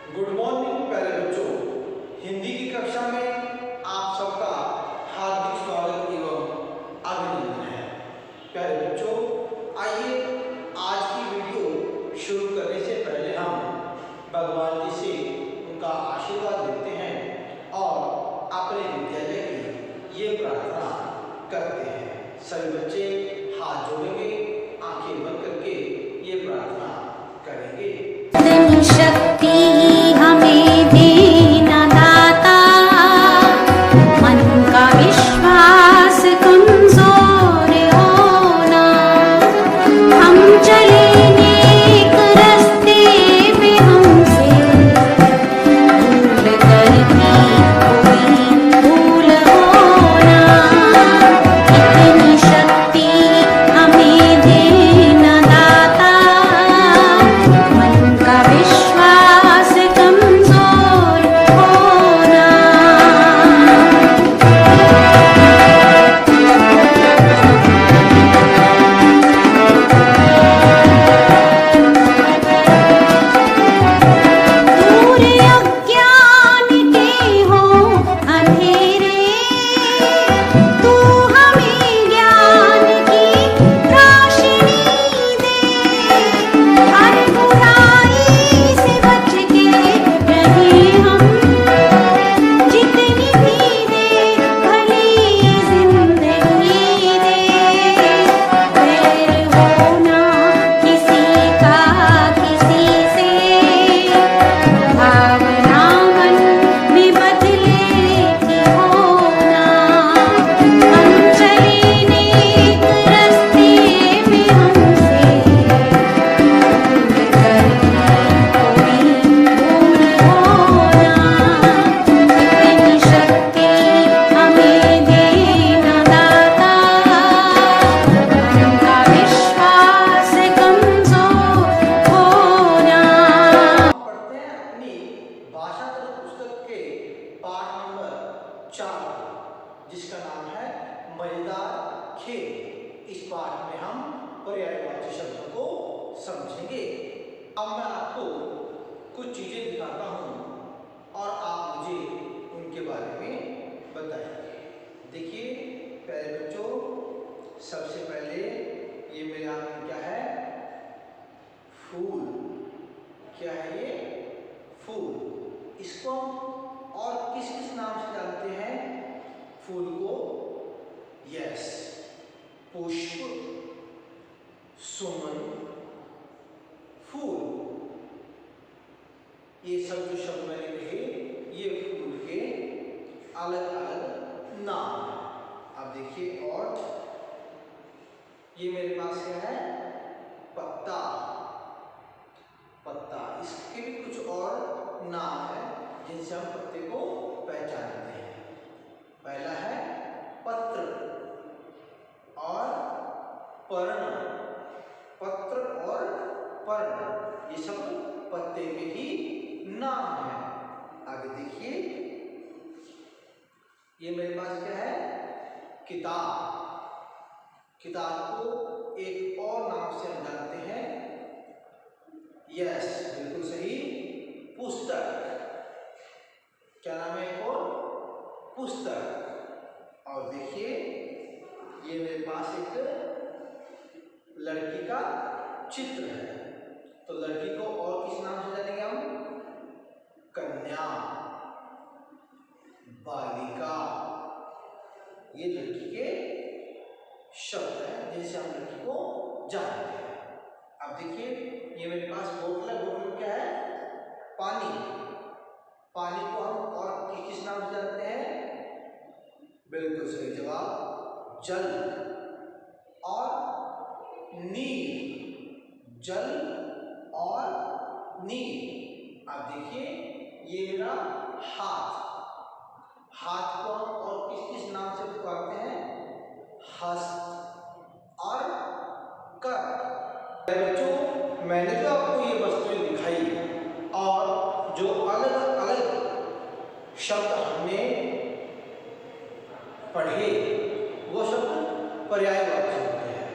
Good morning प्यारे बच्चों। हिंदी की कक्षा में आप सबका हार्दिक स्वागत एवं अभिनंदन है। प्यारे बच्चों, आइए आज की वीडियो शुरू करने से पहले हम भगवान जी से उनका आशीर्वाद लेते हैं और अपने विद्यालय की ये प्रार्थना करते हैं। सभी बच्चे हाथ जोड़ेंगे, आंखें बंद करके ये प्रार्थना करेंगे। शक्ति हमें देना दाता, मन का विश्वास कमजोर होना, हम चले नेक रास्ते पे हमसे भूल करती कोई भूल होना, इतनी शक्ति हमें देना दाता, मन का विश्वास कमजोर होना। दूर अज्ञान के हो अंधेरे, तू हमें ज्ञान की रोशनी दे, हर बुराई से बच के रहे हम, जितनी भी दे भली जिंदगी दे, वैर होना किसी का किसी से, भावना मन में बदले की होना, हम चले नेक रास्ते में हमसे भूल करती कोई भूल होना, इतनी शक्ति हमें देना दाता, मन का विश्वास कमजोर होना। पढ़ते हैं अपनी भाषा तत्व पुस्तक के पाठ नंबर 4, जिसका नाम है मजेदार खेल। इस पाठ में हम पर्यायवाची शब्दों को समझेंगे। अब मैं आपको कुछ चीजें दिखाता हूँ और आप मुझे उनके बारे में बताइए। देखिए प्यारे बच्चों, सबसे पहले ये मेरे हाथ में क्या है? फूल। क्या है ये? फूल। इसको और किस किस नाम से जानते हैं? फूल को यस, पुष्प, सुमन, फूल। ये सब जो शब्द मैंने कहे ये फूल के अलग अलग नाम हैं। अब देखिए, और ये मेरे पास क्या है? पत्ता। पत्ता, इसके भी कुछ और नाम है जिनसे हम पत्ते को पहचानते हैं। पहला है पत्र और पर्ण। पत्र और पर्ण ये सब पत्ते के ही नाम है। आगे देखिए, ये मेरे पास क्या है? किताब। किताब को एक और नाम से हम जानते हैं, यस बिल्कुल सही, पुस्तक। क्या नाम है एक और? पुस्तक। और देखिए, ये मेरे पास एक लड़की का चित्र है, तो लड़की को और किस नाम से जानेंगे हम? कन्या, बालिका। ये लड़की के शब्द हैं जिनसे हम लड़की को जानते हैं। अब देखिए, ये मेरे पास बोतल है। बोतल क्या है? पानी। पानी को हम और किस नाम से जानते हैं? बिल्कुल सही जवाब, जल। और नीर। जल और नीर। अब देखिए, ये मेरा हाथ। हाथ को हम और किस किस नाम से पुकारते हैं? हस्त और कर। बच्चों, मैंने जो आपको ये वस्तुएं दिखाई और जो अलग अलग शब्द हमने पढ़े, वो शब्द पर्यायवाची होते हैं।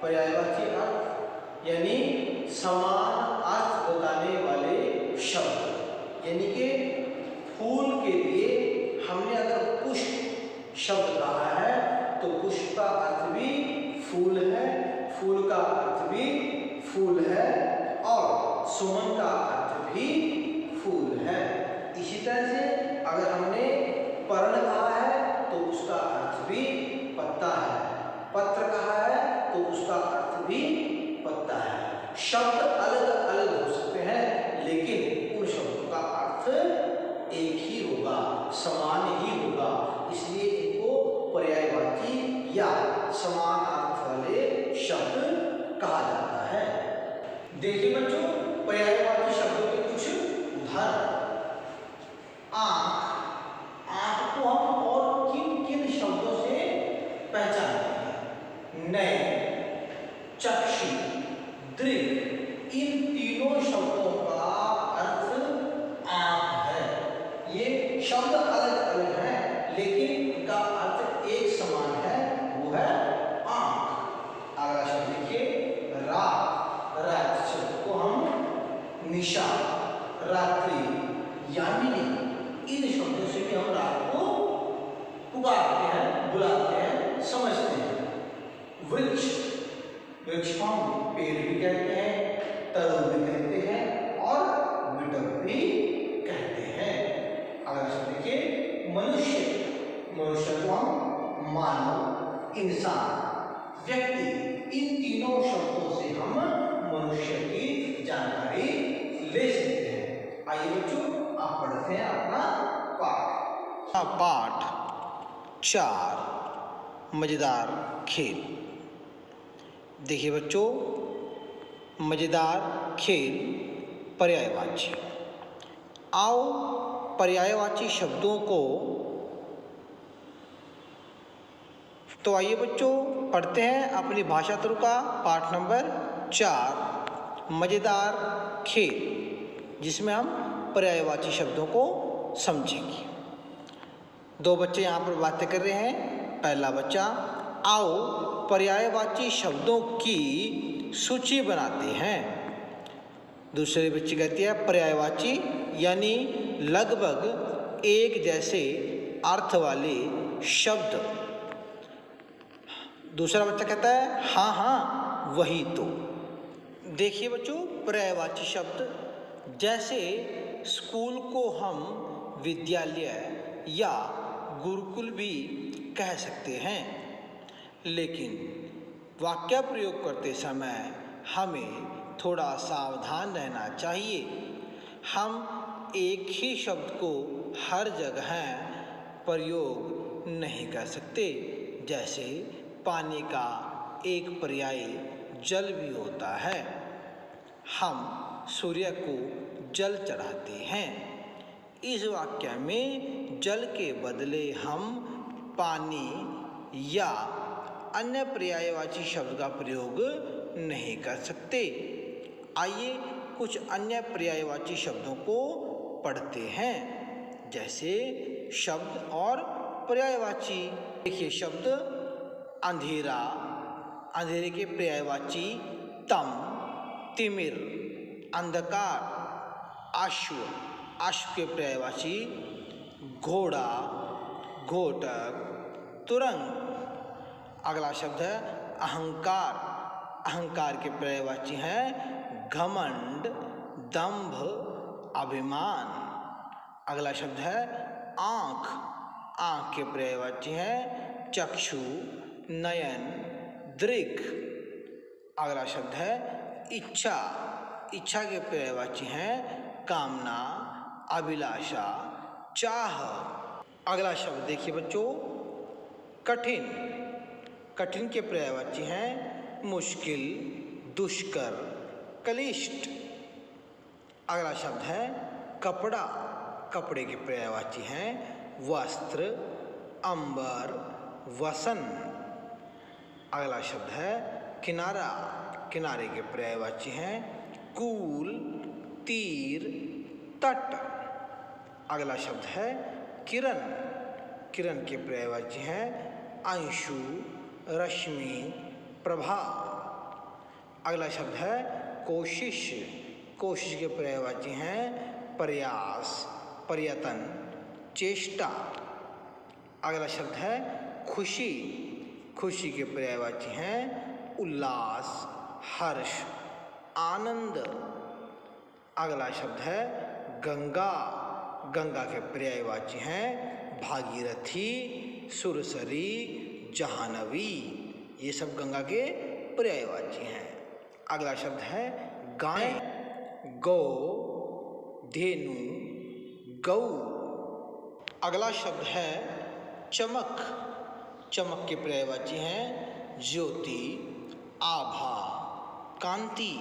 पर्यायवाची अर्थ यानी समान अर्थ बताने वाले शब्द। यानी कि फूल के लिए हमने अगर पुष्प शब्द कहा है तो पुष्प का अर्थ भी फूल है, फूल का अर्थ भी फूल है और सुमन का अर्थ भी फूल है। इसी तरह से अगर हमने पर्ण कहा है तो उसका अर्थ भी पत्ता है, पत्र कहा है तो उसका अर्थ भी पत्ता है। शब्द अलग अलग हो सकते हैं लेकिन उन शब्दों का अर्थ एक ही होगा, समान ही होगा, इसलिए इनको पर्यायवाची या समान अर्थ वाले शब्द कहा जाता है। देखिए बच्चों, पर्यायवाची शब्दों के कुछ उदाहरण। आँख, आँख को हम और किन किन शब्दों से पहचानते हैं? नयन, चक्षु, दृक, इन तीनों शब्दों का अर्थ आँख है। ये शब्द अलग अलग हैं लेकिन इनका अर्थ एक समान है, वो है आँख। अगला शब्द देखिए रात, रात शब्द को हम निशा, रात्रि, यामिनी, इन शब्दों से भी हम रात को पुकारते हैं, बुलाते हैं, समझते हैं। वृक्ष, वृक्ष को हम पेड़ भी कहते हैं, तरुण भी कहते हैं और विटक भी कहते हैं। अगला शब्द देखिए मनुष्य, मनुष्य को हम मानव, इंसान, व्यक्ति, इन तीनों शब्दों से हम मनुष्य की जानकारी ले सकते हैं। आइए बच्चों, आप पढ़ते हैं अपना पाठ। पाठ 4, मजेदार खेल। देखिए बच्चों, मजेदार खेल पर्यायवाची। आओ पर्यायवाची शब्दों को, तो आइए बच्चों पढ़ते हैं अपनी भाषा तुरु का पाठ नंबर 4, मजेदार खेल, जिसमें हम पर्यायवाची शब्दों को समझेंगे। 2 बच्चे यहाँ पर बातें कर रहे हैं। पहला बच्चा, आओ पर्यायवाची शब्दों की सूची बनाते हैं। दूसरे बच्चे कहती है पर्यायवाची यानी लगभग एक जैसे अर्थ वाले शब्द। दूसरा बच्चा कहता है हाँ हाँ वही तो। देखिए बच्चों, पर्यायवाची शब्द जैसे स्कूल को हम विद्यालय या गुरुकुल भी कह सकते हैं, लेकिन वाक्य प्रयोग करते समय हमें थोड़ा सावधान रहना चाहिए। हम एक ही शब्द को हर जगह प्रयोग नहीं कर सकते। जैसे पानी का एक पर्याय जल भी होता है। हम सूर्य को जल चढ़ाते हैं। इस वाक्य में जल के बदले हम पानी या अन्य पर्यायवाची शब्द का प्रयोग नहीं कर सकते। आइए कुछ अन्य पर्यायवाची शब्दों को पढ़ते हैं, जैसे शब्द और पर्यायवाची। देखिए शब्द अंधेरा, अंधेरे के पर्यायवाची तम, तिमिर, अंधकार। अश्व, अश्व के पर्यायवाची घोड़ा, घोटक, तुरंग। अगला शब्द है अहंकार, अहंकार के पर्यायवाची हैं घमंड, दंभ, अभिमान। अगला शब्द है आँख, आँख के पर्यायवाची हैं चक्षु, नयन, दृक। अगला शब्द है इच्छा, इच्छा के पर्यायवाची हैं कामना, अभिलाषा, चाह। अगला शब्द देखिए बच्चों कठिन, कठिन के पर्यायवाची हैं मुश्किल, दुष्कर, क्लिष्ट। अगला शब्द है कपड़ा, कपड़े के पर्यायवाची हैं वस्त्र, अंबर, वसन। अगला शब्द है किनारा, किनारे के पर्यायवाची हैं कूल, तीर, तट। अगला शब्द है किरण, किरण के पर्यायवाची हैं अंशु, रश्मि, प्रभा। अगला शब्द है कोशिश, कोशिश के पर्यायवाची हैं प्रयास, प्रयत्न, चेष्टा। अगला शब्द है खुशी। खुशी के पर्यायवाची हैं उल्लास, हर्ष, आनंद। अगला शब्द है गंगा। गंगा के पर्यायवाची हैं भागीरथी, सुरसरी, जाह्नवी। ये सब गंगा के पर्यायवाची हैं। अगला शब्द है गाय। गौ, धेनु, गौ। अगला शब्द है चमक। चमक के पर्यायवाची हैं ज्योति, आभा, कांति।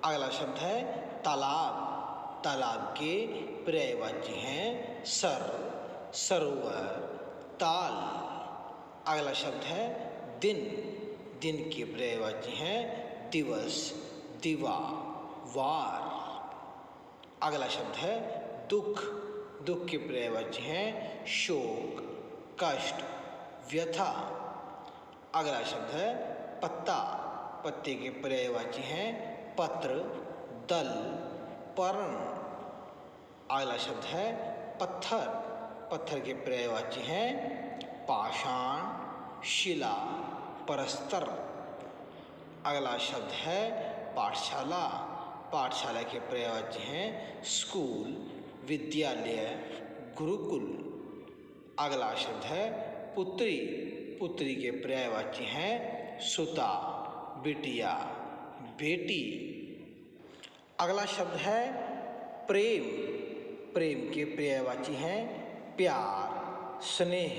अगला शब्द है तालाब। तालाब के पर्यायवाची हैं सर, सरोवर, ताल। अगला शब्द है दिन। दिन के पर्यायवाची हैं दिवस, दिवा, वार। अगला शब्द है दुख। दुख के पर्यायवाची हैं शोक, कष्ट, व्यथा। अगला शब्द है पत्ता। पत्ते के पर्यायवाची हैं पत्र, दल, पर्ण। अगला शब्द है पत्थर। पत्थर के पर्यायवाची हैं पाषाण, शिला, परस्तर। अगला शब्द है पाठशाला। पाठशाला के पर्यायवाची हैं स्कूल, विद्यालय, गुरुकुल। अगला शब्द है पुत्री। पुत्री के पर्यायवाची हैं सुता, बिटिया, बेटी। अगला शब्द है प्रेम। प्रेम के पर्यायवाची हैं प्यार, स्नेह,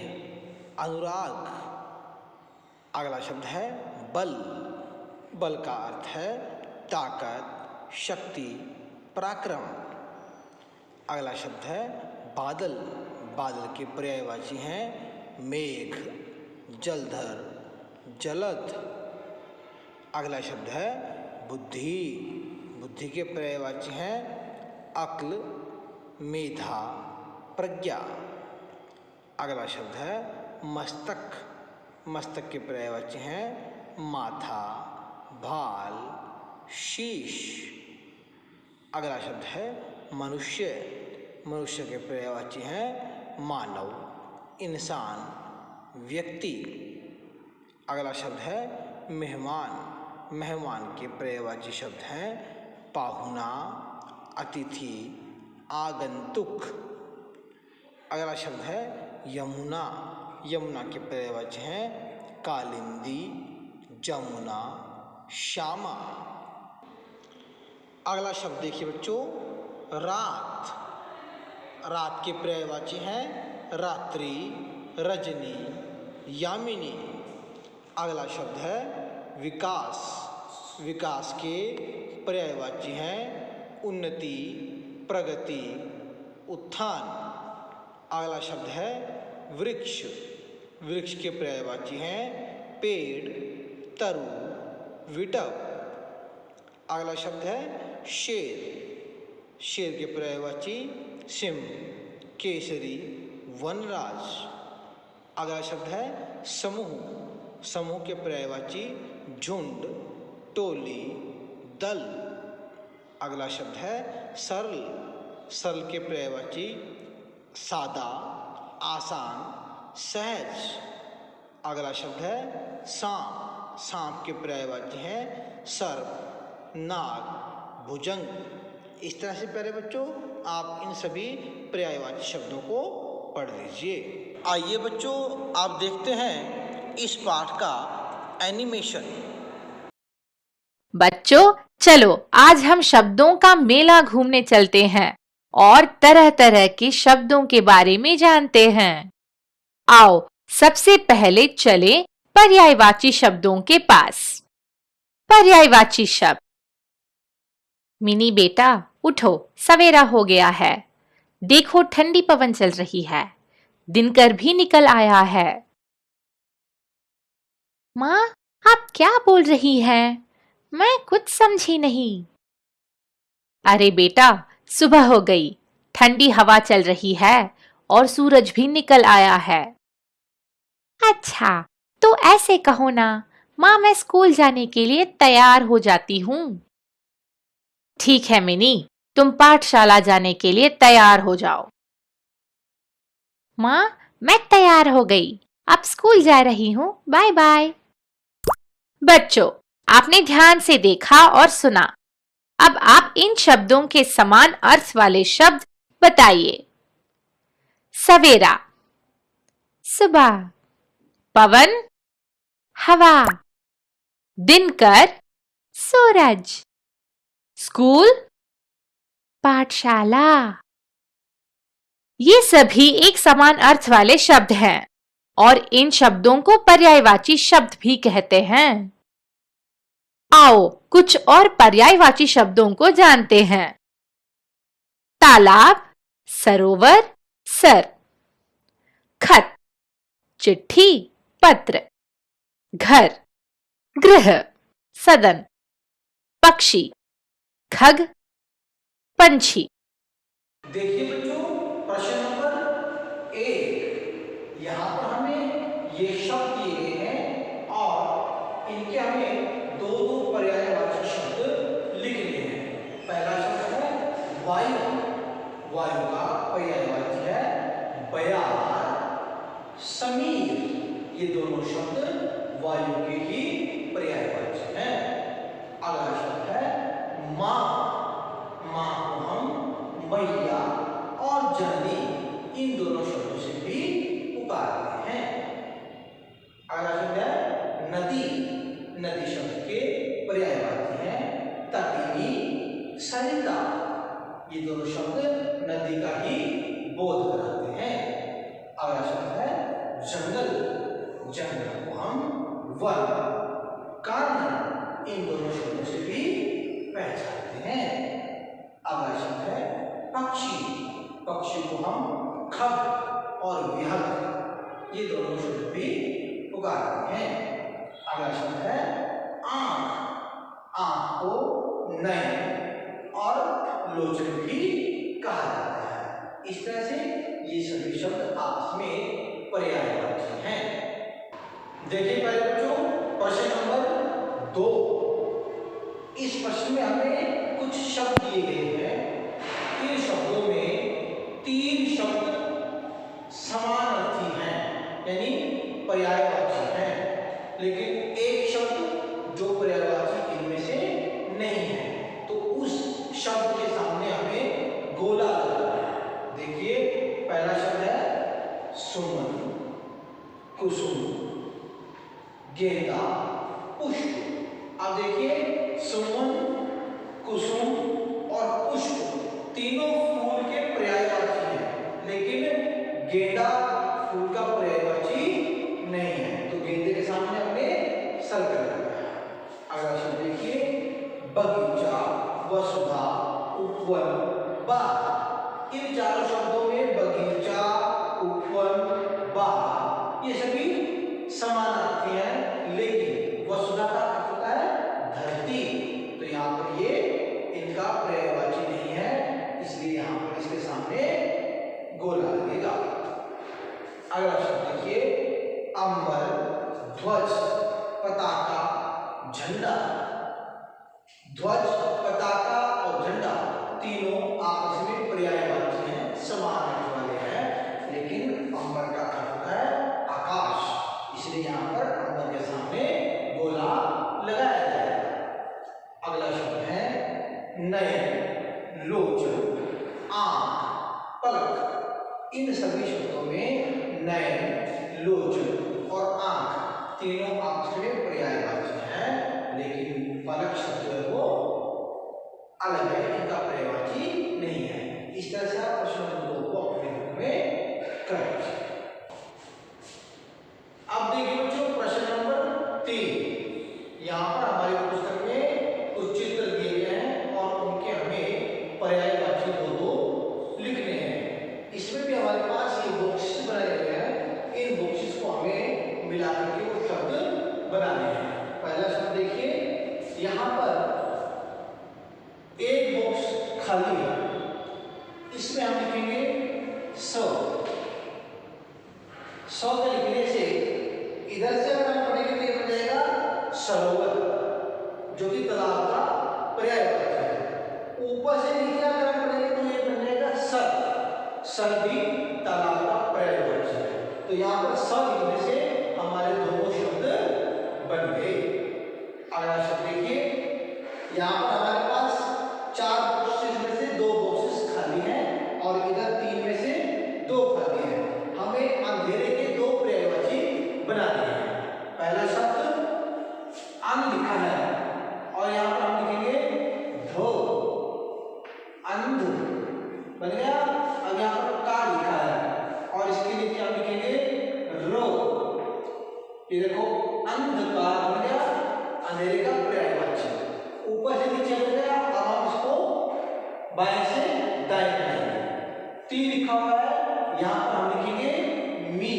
अनुराग। अगला शब्द है बल। बल का अर्थ है ताकत, शक्ति, पराक्रम। अगला शब्द है बादल। बादल के पर्यायवाची हैं मेघ, जलधर, जलद। अगला शब्द है बुद्धि। बुद्धि के पर्यायवाची हैं अक्ल, मेधा, प्रज्ञा। अगला शब्द है मस्तक। मस्तक के पर्यायवाची हैं माथा, भाल, शीश। अगला शब्द है मनुष्य। मनुष्य के पर्यायवाची हैं मानव, इंसान, व्यक्ति। अगला शब्द है मेहमान। मेहमान के पर्यायवाची शब्द हैं पाहुना, अतिथि, आगंतुक। अगला शब्द है यमुना। यमुना के पर्यायवाची हैं कालिंदी, जमुना, श्यामा। अगला शब्द देखिए बच्चों रात। रात के पर्यायवाची हैं रात्रि, रजनी, यामिनी। अगला शब्द है विकास। विकास के पर्यायवाची हैं उन्नति, प्रगति, उत्थान। अगला शब्द है वृक्ष। वृक्ष के पर्यायवाची हैं पेड़, तरु, विटप। अगला शब्द है शेर। शेर के पर्यायवाची सिंह, केसरी, वनराज। अगला शब्द है समूह। समूह के पर्यायवाची झुंड, टोली, दल। अगला शब्द है सरल। सरल के पर्यायवाची सादा, आसान, सहज। अगला शब्द है सांप। सांप के पर्यायवाची हैं सर्प, नाग, भुजंग। इस तरह से प्यारे बच्चों आप इन सभी पर्यायवाची शब्दों को पढ़ लीजिए। आइए बच्चों आप देखते हैं इस पाठ का एनिमेशन। बच्चों चलो आज हम शब्दों का मेला घूमने चलते हैं और तरह तरह के शब्दों के बारे में जानते हैं। आओ सबसे पहले चले पर्यायवाची शब्दों के पास। पर्यायवाची शब्द। मिनी बेटा उठो, सवेरा हो गया है। देखो ठंडी पवन चल रही है, दिनकर भी निकल आया है। माँ आप क्या बोल रही हैं? मैं कुछ समझी नहीं। अरे बेटा सुबह हो गई, ठंडी हवा चल रही है और सूरज भी निकल आया है। अच्छा तो ऐसे कहो ना, माँ मैं स्कूल जाने के लिए तैयार हो जाती हूँ। ठीक है मिनी, तुम पाठशाला जाने के लिए तैयार हो जाओ। माँ, मैं तैयार हो गई, अब स्कूल जा रही हूँ, बाय बाय। बच्चों, आपने ध्यान से देखा और सुना। अब आप इन शब्दों के समान अर्थ वाले शब्द बताइए। सवेरा, सुबह। पवन, हवा। दिनकर, सूरज। स्कूल, पाठशाला। ये सभी एक समान अर्थ वाले शब्द हैं और इन शब्दों को पर्यायवाची शब्द भी कहते हैं। आओ कुछ और पर्यायवाची शब्दों को जानते हैं। तालाब, सरोवर, सर। खत, चिट्ठी, पत्र। घर, गृह, सदन। पक्षी, खग, पंछी। देखिए बच्चों, प्रश्न नंबर 1, यहाँ पर हमें ये शब्द दिए गए हैं और इनके हमें दो दो पर्यायवाची शब्द लिखने हैं। पहला शब्द है वायु। वायु का पर्यायवाची है बयार, समीर। ये दोनों शब्द वायु के ही पर्यायवाची हैं। अगला शब्द है माँ। माँ को हम मैया और जननी इन दोनों शब्दों से भी पुकारते हैं। अगला शब्द है नदी। नदी शब्द के पर्यायवाची हैं तटिनी, सरिता। ये दोनों शब्द नदी का ही बोध कराते हैं। अगला शब्द है जंगल। जंगल को हम वन, कारण इन दोनों शब्दों से भी पहचानते हैं। अगला शब्द है पक्षी। पक्षी को हम खग और विहग, ये दोनों शब्द भी पुकारते हैं। अगला शब्द है आंख। आंख को नयन और लोचन भी कहा जाता है। इस तरह से ये सभी शब्द आपस में पर्यायवाची हैं। देखिए पहले बच्चों, प्रश्न नंबर 2। इस प्रश्न में हमें कुछ शब्द दिए गए हैं। इन शब्दों में 3 शब्द समानार्थी हैं, यानी पर्यायवाची हैं, लेकिन एक शब्द जो पर्यायवाची इनमें से नहीं है। तो उस शब्द के सामने हमें गोला लगाना है। देखिए पहला शब्द है सुमन, कुसुम, गेंदा, पुष्प। अब देखिए सुमन, कुसुम और पुष्प तीनों फूल के पर्यायवाची हैं, लेकिन गेंदा फूल का पर्यायवाची नहीं है। तो गेंदे के सामने हमने सर्कल लगाया। अगला शब्द देखिए बगीचा, वसुधा, उपवन, बाग। इन चारों शब्दों में बगीचा, उपवन, बाग ये सभी समानार्थी हैं, लेकिन वसुधा का अर्थ होता है धरती। तो यहाँ पर ये इनका पर्यायवाची नहीं है, इसलिए यहाँ पर इसके सामने गोला लगेगा। अगला शब्द देखिए अंबर, ध्वज, पताका, झंडा। ध्वज, पताका और झंडा तीनों आपस में पर्यायवाची हैं, समान अर्थ वाले हैं, लेकिन अंबर का अर्थ होता है आकाश, इसलिए यहाँ पर अंबर के सामने गोला लगाया जाएगा। अगला शब्द है नयन, लोचन, आंख, पलक। इन सभी शब्दों में नयन, लोचन और आंख तीनों आपस में पर्यायवाची हैं, लेकिन पलक शब्द है वो अलग है, इनका पर्यायवाची नहीं है। इस तरह से आप प्रश्न नंबर 2 को अपने बुक में कर लीजिए। अब देखिए बच्चों प्रश्न नंबर 3। यहाँ पर हमारी पुस्तक में कुछ चित्र दिए गए हैं और उनके हमें पर्यायवाची दो लिखने हैं। इसमें भी हमारे पास ये बॉक्सेस बनाए गए हैं। इन बॉक्सेस को हमें मिला करके वो शब्द बनाने हैं। पहला शब्द देखिए, यहाँ पर एक बॉक्स खाली है, इसमें हम लिखेंगे 100। 100 के लिखने से इधर से अगर हम पढ़ेंगे तो ये बन जाएगा सरोवर, जो कि तालाब का पर्यायवाची है। ऊपर से नीचे अगर सर भी तालाब का पर्यायवाची है। तो यहाँ पर स लिखने से हमारे दोनों शब्द बन गए। अगला शब्द देखिए, यहाँ पर हमारे पास 4 बॉक्सेस में से 2 बॉक्सेस खाली हैं और इधर 3 में से 2 खाली हैं। हमें अंधेरे के 2 पर्यायवाची बनाने हैं। पहला शब्द अन लिखा है और यहाँ पर हम लिखेंगे धो, अंध बन गया। अब यहाँ पर का लिखा है और इसके नीचे हम लिखेंगे रो। ये देखो अंधकार बन गया, अंधेरे का पर्यायवाची। ऊपर से नीचे हो गया। अब हम इसको बाएं से दाएं बनाएंगे। ती लिखा हुआ है, यहाँ पर हम लिखेंगे मी।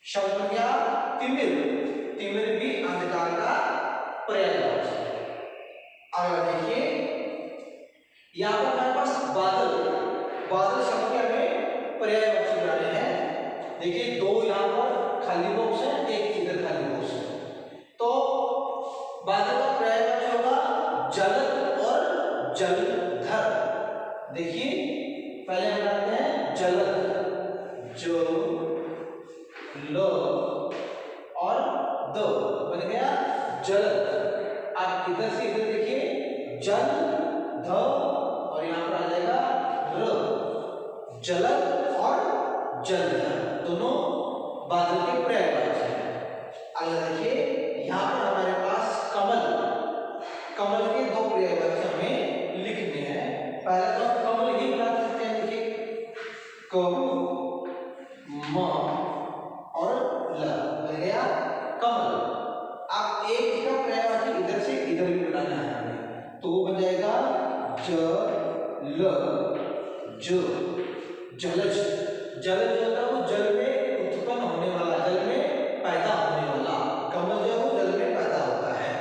शब्द बन गया तिमिर। तिमिर भी अंधकार का पर्यायवाची है। अगला देखिए, यहाँ पर हमारे पास बादल। बादल शब्द के हमें पर्यायवाची बनाने हैं। देखिए 2 यहाँ पर खाली बॉक्स है, 1 इधर खाली बॉक्स है। तो बादल का पर्यायवाची होगा जलद और जलधर। देखिए पहले हम बनाते हैं जलद, जो लो और दो बन गया जलद। आप इधर से इधर देखिए जल ध और यहाँ पर आ जाएगा र। जलद और जलधर दोनों बादल के पर्यायवाची हैं। अगला देखिए, यहाँ पर हमारे पास कमल। कमल के 2 पर्यायवाची हमें लिखने हैं। पहले तो हम कमल ही बना सकते हैं। देखिए क, म और ल बन गया कमल। आप एक का पर्यायवाची इधर से इधर भी बनाना है हमें, तो वो बन जाएगा ज ल, जो जलज। जलज जो होता है वो जल में उत्पन्न होने वाला, जल में पैदा होने वाला। कमल जो है वो जल में पैदा होता है।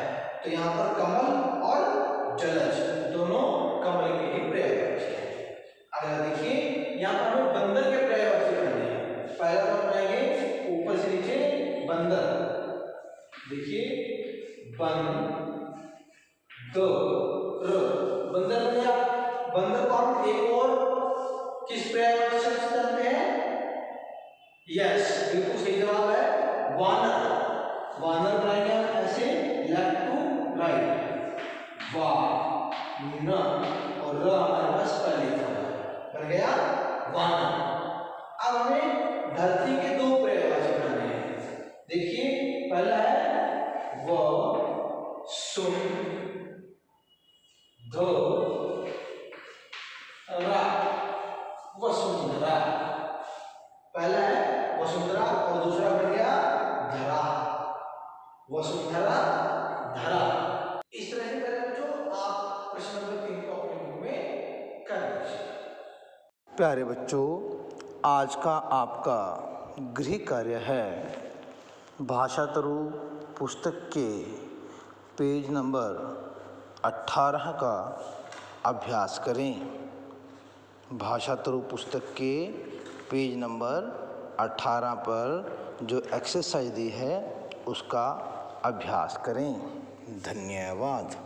तो यहाँ पर कमल और जलज दोनों कमल के ही पर्यायवाची हैं। अगला देखिए, यहाँ पर हमें बंदर के पर्यायवाची बनाने हैं। पहला तो बनाएंगे ऊपर से नीचे बंदर। देखिए बन दो र, बंदर बन गया। बंदर को हम एक और किस पर्यायवाची से जानते हैं? यस, बिल्कुल सही जवाब है वानर। वानर बनाएंगे हम ऐसे लेफ्ट टू राइट। वा न और र हमारे पास पहले था, बन गया वानर। अब हमें धरती के 2 पर्यायवाची बनाने हैं। देखिए पहला है व सुन धो रा, वसुंधरा। पहला है वसुंधरा और दूसरा बन गया धरा, वसुंधरा धरा। इस तरह से करें बच्चों, आप प्रश्न नंबर 3 को अपने बुक में कर लीजिए। प्यारे बच्चों, आज का आपका गृह कार्य है भाषातरु पुस्तक के पेज नंबर 18 का अभ्यास करें। भाषातरु पुस्तक के पेज नंबर 18 पर जो एक्सरसाइज दी है उसका अभ्यास करें। धन्यवाद।